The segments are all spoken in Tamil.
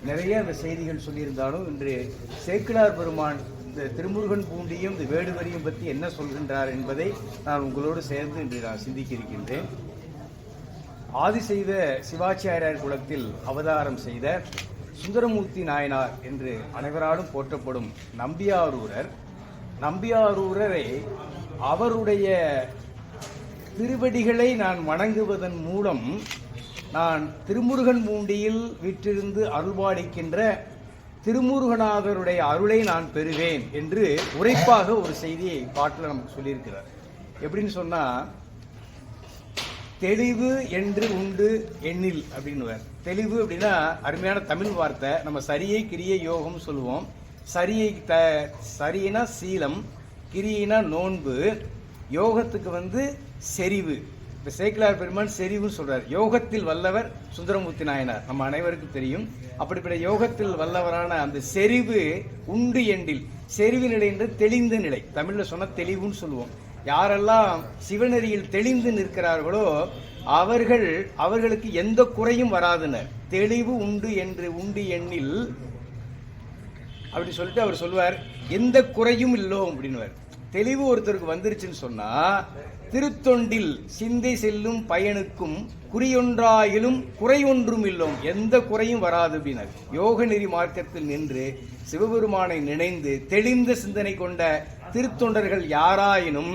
நிறைய அந்த செய்திகள் சொல்லியிருந்தாலும் இன்று சேக்கிழார் பெருமான் இந்த திருமுருகன் பூண்டியும் இந்த வேடுவரியும் பற்றி என்ன சொல்கின்றார் என்பதை நான் உங்களோடு சேர்ந்து இன்று நான் சிந்திக்க இருக்கின்றேன். ஆதிசைவ சிவாச்சாரியார் குலத்தில் அவதாரம் செய்த சுந்தரமூர்த்தி நாயனார் என்று அனைவராலும் போற்றப்படும் நம்பியாரூரரை அவருடைய திருவடிகளை நான் வணங்குவதன் மூலம் நான் திருமுருகன் பூண்டியில் வீற்றிருந்து அருள்பாலிக்கின்ற திருமுருகநாதருடைய அருளை நான் பெறுவேன் என்று உரைப்பாக ஒரு செய்தியை பாட்டில் நமக்கு சொல்லியிருக்கிறார். எப்படின்னு சொன்னா, தெளிவு என்று உண்டு எண்ணில் அப்படின்னு. தெளிவு அப்படின்னா அருமையான தமிழ் வார்த்தை. நம்ம சரியை கிரியை யோகம் சொல்லுவோம். சரியினா சீலம், கிரியினா நோன்பு, யோகத்துக்கு செறிவு. இப்போ சேக்கிழார் பெருமான் செறிவுன்னு சொல்றார். யோகத்தில் வல்லவர் சுந்தரமூர்த்தி நாயனார், நம்ம அனைவருக்கும் தெரியும். அப்படிப்பட்ட யோகத்தில் வல்லவரான அந்த செறிவு உண்டு எண்டில், செறிவு நிலை என்று தெளிந்த நிலை, தமிழ்ல சொன்ன தெளிவுன்னு சொல்லுவோம். யாரெல்லாம் சிவநெறியில் தெளிந்து நிற்கிறார்களோ அவர்களுக்கு எந்த குறையும் வராதுனர். தெளிவு உண்டு என்று உண்டு எண்ணில் அப்படி சொல்லிட்டு அவர் சொல்வார், எந்த குறையும் இல்லோம் அப்படின்னு. தெளிவு ஒருத்தருக்கு வந்துருச்சுன்னு சொன்னா, திருத்தொண்டில் சிந்தை செல்லும் பயனுக்கும் குறியொன்றாயிலும் குறை ஒன்றும் இல்லோம், எந்த குறையும் வராது அப்படின்னார். யோக நெறி மார்க்கத்தில் நின்று சிவபெருமானை நினைந்து தெளிந்த சிந்தனை கொண்ட திருத்தொண்டர்கள் யாராயினும்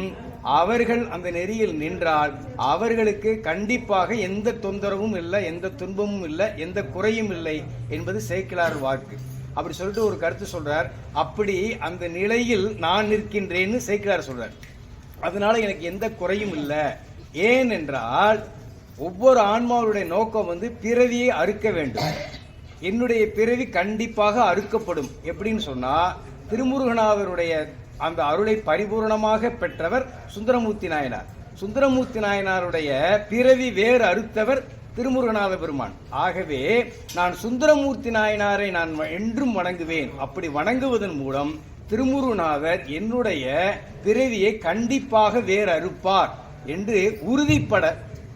அவர்கள் அந்த நெறியில் நின்றால் அவர்களுக்கு கண்டிப்பாக எந்த தொந்தரவும் இல்லை, எந்த துன்பமும் இல்லை, எந்த குறையும் இல்லை என்பது சேக்கிழார் வாக்கு. அப்படி சொல்லிட்டு ஒரு கருத்து சொல்றார். அப்படி அந்த நிலையில் நான் நிற்கின்றேன்னு சேக்கிழார் சொல்றார். அதனால எனக்கு எந்த குறையும் இல்லை. ஏன் என்றால் ஒவ்வொரு ஆன்மாவுடைய நோக்கம் பிறவியை அறுக்க வேண்டும். என்னுடைய பிறவி கண்டிப்பாக அறுக்கப்படும். எப்படின்னு சொன்னா, திருமுருகநாதருடைய அந்த அருளை பரிபூர்ணமாக பெற்றவர் சுந்தரமூர்த்தி நாயனார். சுந்தரமூர்த்தி நாயனாருடைய பிறவி வேறு அறுத்தவர் திருமுருகநாத பெருமான். ஆகவே நான் சுந்தரமூர்த்தி நாயனாரை நான் என்றும் வணங்குவேன். அப்படி வணங்குவதன் மூலம் திருமுருகநாதர் என்னுடைய பிறவியை கண்டிப்பாக வேறு அறுப்பார் என்று உறுதிப்பட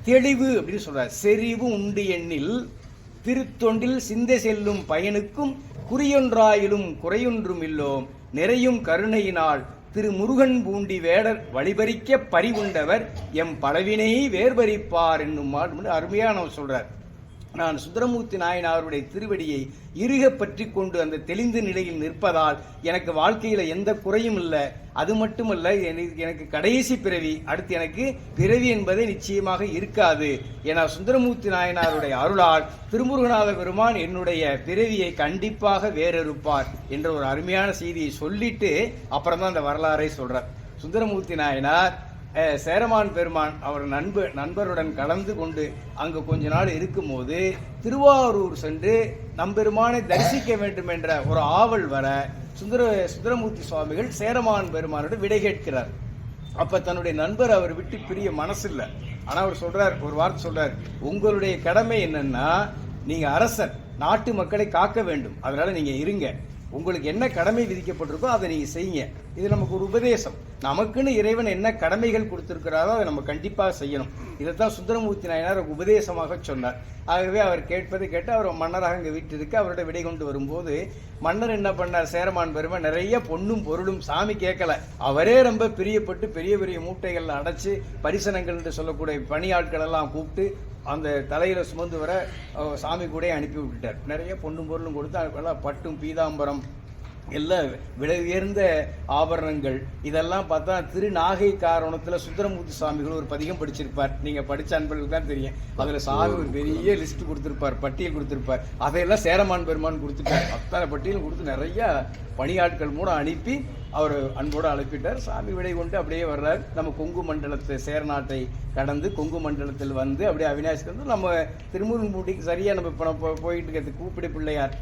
தெளிவு அப்படின்னு சொல்றார். செறிவு உண்டு எண்ணில் திருத்தொண்டில் சிந்தை செல்லும் பயனுக்கும் குறியொன்றாயிலும் குறையொன்றும் இல்லோம், நிறையும் கருணையினால் திருமுருகன் பூண்டி வேடர் வழிபறிக்க பறிவுண்டவர் எம் பலவினை வேர்பறிப்பார் என்னும் அருமையான சொல்றார். நான் சுந்தரமூர்த்தி நாயனாருடைய திருவடியை இறுக பற்றி கொண்டு அந்த தெளிந்த நிலையில் நிற்பதால் எனக்கு வாழ்க்கையில எந்த குறையும் இல்லை. அது மட்டுமல்ல, எனக்கு கடைசி பிறவி, அடுத்து எனக்கு பிறவி என்பதே நிச்சயமாக இருக்காது. ஏன்னா சுந்தரமூர்த்தி நாயனாருடைய அருளால் திருமுருகநாத பெருமான் என்னுடைய பிறவியை கண்டிப்பாக வேறறுப்பார் என்ற ஒரு அருமையான செய்தியை சொல்லிட்டு அப்புறம் தான் அந்த வரலாறை சொல்றார். சுந்தரமூர்த்தி நாயனார் சேரமான் பெருமான் அவர் நண்பருடன் கலந்து கொண்டு அங்கு கொஞ்ச நாள் இருக்கும் போது திருவாரூர் சென்று நம்பெருமானை தரிசிக்க வேண்டும் என்ற ஒரு ஆவல் வர சுந்தரமூர்த்தி சுவாமிகள் சேரமான் பெருமானோட விடை கேட்கிறார். அப்ப தன்னுடைய நண்பர் அவர் விட்டு பிரிய மனசு இல்லை. ஆனா அவர் சொல்றார், ஒரு வார்த்தை சொல்றார், உங்களுடைய கடமை என்னன்னா, நீங்க அரசர், நாட்டு மக்களை காக்க வேண்டும், அதனால நீங்க இருங்க, உங்களுக்கு என்ன கடமை விதிக்கப்பட்டிருக்கோ அதை நீங்க செய்யுங்க. இது நமக்கு ஒரு உபதேசம். நமக்குன்னு இறைவன் என்ன கடமைகள் கொடுத்திருக்கிறாரோ அதை நம்ம கண்டிப்பாக செய்யணும். இதைத்தான் சுந்தரமூர்த்தி நாயனார் உபதேசமாக சொன்னார். ஆகவே அவர் கேட்பதை கேட்டு அவர் மன்னராக இங்கே வீட்டிற்கு அவரோட விடை கொண்டு வரும்போது மன்னர் என்ன பண்ணார், சேரமான் பெருமான் நிறைய பொண்ணும் பொருளும், சாமி கேட்கல, அவரே ரொம்ப பிரியப்பட்டு பெரிய பெரிய மூட்டைகள் அடைச்சு பரிசனங்கள் என்று சொல்லக்கூடிய பணியாட்கள் எல்லாம் கூப்பிட்டு அந்த தலையில சுமந்து வர சாமி கூட அனுப்பி விட்டுட்டார். நிறைய பொண்ணும் பொருளும் கொடுத்து பட்டும் பீதாம்பரம் எல்லாம் விலை உயர்ந்த ஆபரணங்கள் இதெல்லாம் பார்த்தா திருநாகை காரணத்தில் சுந்தரமூர்த்தி சுவாமிகள் ஒரு பதிகம் படிச்சிருப்பார். நீங்க படிச்ச அன்பர்களுக்கு தான் தெரியும். அதுல சாமி ஒரு பெரிய லிஸ்ட் கொடுத்திருப்பார், பட்டியல் கொடுத்திருப்பார். அதையெல்லாம் சேரமான் பெருமான் கொடுத்துட்டார். அத்தனை பட்டியல் கொடுத்து நிறைய பணியாட்கள் மூலம் அனுப்பி அவர் அன்போடு அழைப்பிட்டார். சாமி விடை கொண்டு அப்படியே வர்றார். நம்ம கொங்கு மண்டலத்தை சேரநாட்டை கடந்து கொங்கு மண்டலத்தில் அப்படியே அவினாசிக்கு நம்ம திருமுருகன் பூண்டிக்கு சரியா நம்ம இப்போ போயிட்டு இருக்கிறது கூப்பிடு பிள்ளையார்.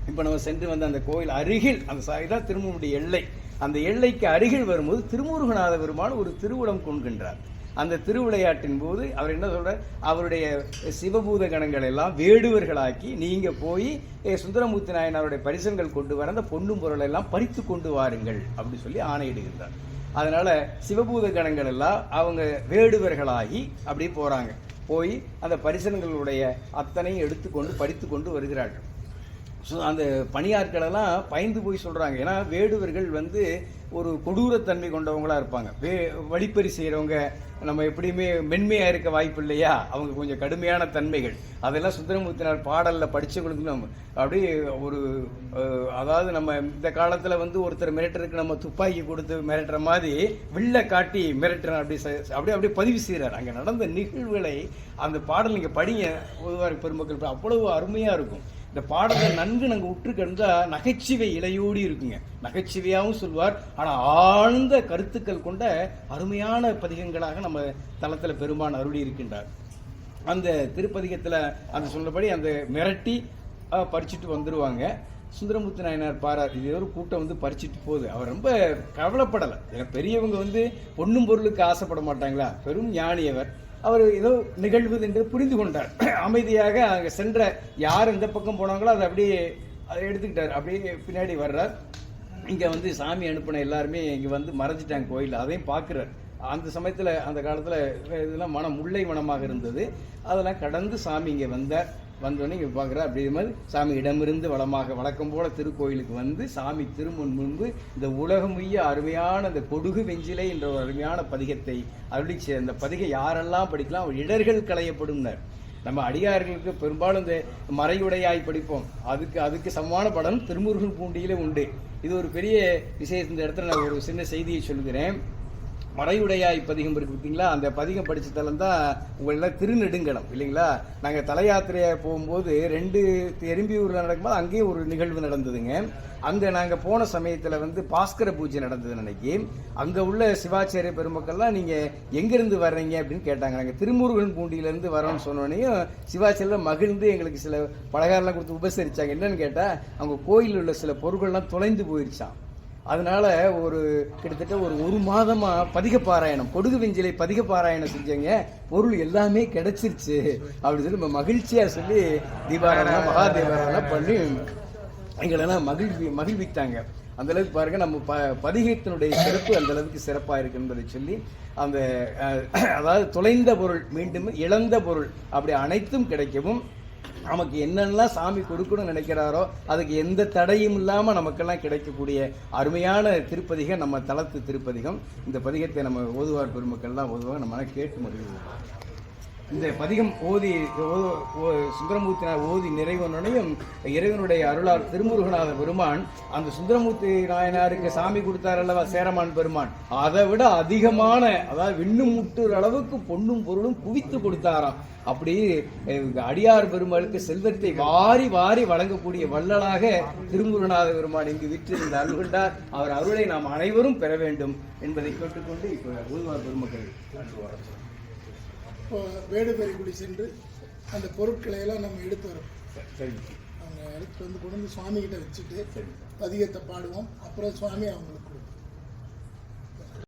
இப்போ நம்ம சென்று அந்த கோயில் அருகில் அந்த சாய்தான் திருமுருகனுடைய எல்லை. அந்த எல்லைக்கு அருகில் வரும்போது திருமுருகநாத பெருமான் ஒரு திருவுளம் கொள்கின்றார். அந்த திருவிளையாட்டின் போது அவர் என்ன சொல்றார், அவருடைய சிவபூத கணங்கள் எல்லாம் வேடுவர்களாக்கி நீங்க போய் சுந்தரமூர்த்தி நாயனாருடைய பரிசல்கள் கொண்டு வர அந்த பொண்ணும் பொருளை எல்லாம் பறித்து கொண்டு வாருங்கள் அப்படி சொல்லி ஆணையிடுகின்றார். அதனால சிவபூத கணங்கள் எல்லாம் அவங்க வேடுவர்களாகி அப்படி போறாங்க. போய் அந்த பரிசல்களுடைய அத்தனையும் எடுத்துக்கொண்டு பறித்து கொண்டு வருகிறார்கள். அந்த பணியாட்களெல்லாம் பயந்து போய் சொல்கிறாங்க. ஏன்னா வேடுவர்கள் வந்து ஒரு கொடூரத்தன்மை கொண்டவங்களா இருப்பாங்க. வழிப்பறி செய்கிறவங்க நம்ம எப்படியுமே மென்மையாக இருக்க வாய்ப்பு இல்லையா, அவங்க கொஞ்சம் கடுமையான தன்மைகள். அதெல்லாம் சுந்தரமூர்த்தினார் பாடலில் படித்தவங்களுக்கு நம்ம அப்படியே ஒரு அதாவது நம்ம இந்த காலத்தில் வந்து ஒருத்தர் மிரட்டுறதுக்கு நம்ம துப்பாக்கி கொடுத்து மிரட்டுற மாதிரி வில்ல காட்டி மிரட்டுறோம். அப்படியே பதிவு செய்கிறார். அங்கே நடந்த நிகழ்வுகளை அந்த பாடல் நீங்கள் படிங்க, ஓதுவார் பெருமக்கள், அவ்வளவு அருமையாக இருக்கும். இந்த பாடலை நன்கு நாங்கள் உற்று கண்டா நகைச்சுவை இலையோடி இருக்குங்க. நகைச்சுவையாகவும் சொல்வார், ஆனால் ஆழ்ந்த கருத்துக்கள் கொண்ட அருமையான பதிகங்களாக நம்ம தளத்தில் பெருமான் அருளி இருக்கின்றார். அந்த திருப்பதிகத்தில் அந்த சொன்னபடி அந்த மிரட்டி பறிச்சுட்டு வந்துடுவாங்க. சுந்தரமூர்த்தி நாயனார் பாரார், இது ஒரு கூட்டம் வந்து பறிச்சுட்டு போகுது. அவர் ரொம்ப கவலைப்படலை. ஏன்னா பெரியவங்க வந்து பொண்ணும் பொருளுக்கு ஆசைப்பட மாட்டாங்களா, பெரும் ஞானி அவர். அவர் ஏதோ நிகழ்வு என்று புரிந்து கொண்டார். அமைதியாக அங்கே சென்ற யார் எந்த பக்கம் போனாங்களோ அதை அப்படியே அதை எடுத்துக்கிட்டார். அப்படியே பின்னாடி வர்றார். இங்கே வந்து சாமி அனுப்பின எல்லாருமே இங்கே வந்து மறைஞ்சிட்டாங்க கோயில், அதையும் பார்க்குறார். அந்த சமயத்தில் அந்த காலத்தில் இதெல்லாம் முல்லை மனமாக இருந்தது. அதெல்லாம் கடந்து சாமி இங்கே வந்தோடனே இங்கே பார்க்குறார். அப்படி மாதிரி சாமி இடமிருந்து வழக்கம் போல திருக்கோயிலுக்கு வந்து சாமி திருமுன் முன்பு இந்த உலகமுய்ய அருமையான இந்த கொடுகு வெஞ்சிலை என்ற ஒரு அருமையான பதிகத்தை அருளிச்சு. அந்த பதிகை யாரெல்லாம் படிக்கலாம், இடர்கள் களையப்படும்னர். நம்ம அடியார்களுக்கு பெரும்பாலும் இந்த மறையுடையாய் படிப்போம். அதுக்கு சமமான படம் திருமுருகன் பூண்டியிலே உண்டு. இது ஒரு பெரிய விசேஷம். இந்த இடத்துல நான் ஒரு சின்ன செய்தியை சொல்கிறேன். மறையுடையாய் பதிகம் இருக்கு பார்த்தீங்களா, அந்த பதிகம் படித்த தலம் தான் உங்களெல்லாம் திருநெடுங்கலம் இல்லைங்களா. நாங்கள் தல யாத்திரையாக போகும்போது 2 எறும்பியூரில் நடக்கும்போது அங்கேயும் ஒரு நிகழ்வு நடந்ததுங்க. அங்கே நாங்கள் போன சமயத்தில் வந்து பாஸ்கர பூஜை நடந்தது அன்னைக்கு. அங்கே உள்ள சிவாச்சாரிய பெருமக்கள்லாம் நீங்கள் எங்கேருந்து வர்றீங்க அப்படின்னு கேட்டாங்க. நாங்கள் திருமுருகன் பூண்டியிலேருந்து வரோன்னு சொன்னோன்னையும் சிவாச்சாரியில் மகிழ்ந்து எங்களுக்கு சில பலகாரம்லாம் கொடுத்து உபசரித்தாங்க. என்னன்னு கேட்டால் அவங்க கோயிலில் உள்ள சில பொருட்கள்லாம் தொலைந்து போயிடுச்சான். அதனால கிட்டத்தட்ட ஒரு மாதமாக பதிகப்பாராயணம், கொடுகு வெஞ்சிலை பதிகப்பாராயணம் செஞ்சங்க, பொருள் எல்லாமே கிடைச்சிருச்சு அப்படின்னு சொல்லி நம்ம மகிழ்ச்சியாக சொல்லி தீபாராதனை மகா தீபாராதனை பண்ணி எங்களெல்லாம் மகிழ்வித்தாங்க. அந்த அளவுக்கு பாருங்க, நம்ம பதிகத்தினுடைய சிறப்பு அந்த அளவுக்கு சிறப்பாக இருக்கு என்பதை சொல்லி அந்த அதாவது தொலைந்த பொருள் மீண்டும் இழந்த பொருள் அப்படி அனைத்தும் கிடைக்கவும் நமக்கு என்னென்னலாம் சாமி கொடுக்கணும்னு நினைக்கிறாரோ அதுக்கு எந்த தடையும் இல்லாமல் நமக்கெல்லாம் கிடைக்கக்கூடிய அருமையான திருப்பதிகம் நம்ம தலத்து திருப்பதிகம். இந்த பதிகத்தை நம்ம ஓதுவார் பெருமக்கள்லாம் ஓதுவாங்க, நம்ம கேட்டு மகிழ்வோம். இந்த பதிகம் சுந்தரமூர்த்தி ஓதி நிறைவனையும் இறைவனுடைய அருளால் திருமுருகநாத பெருமான் அந்த சுந்தரமூர்த்தி நாயனாருக்கு சாமி கொடுத்தார் அல்லவா சேரமான் பெருமான், அதை விட அதிகமான அதாவது விண்ணும் முட்டுற அளவுக்கு பொண்ணும் பொருளும் குவித்து கொடுத்தாராம். அப்படி அடியார் பெருமாளுக்கு செல்வத்தை வாரி வாரி வழங்கக்கூடிய வள்ளலாக திருமுருகநாத பெருமான் இங்கு விற்றிருந்த அருள்கொண்டார். அவர் அருளை நாம் அனைவரும் பெற வேண்டும் என்பதை கேட்டுக்கொண்டு இப்போ ஓதுவார் பெருமக்கள் இப்போ வேடுபெரிக்குடி சென்று அந்த பொருட்களை எல்லாம் நம்ம எடுத்து வரோம். சரி, அவங்க எடுத்து வந்து கொண்டு வந்து சுவாமி கிட்ட வச்சுட்டு பதிகத்தை பாடுவோம். அப்புறம் சுவாமி அவங்களுக்கு கொடுப்போம்.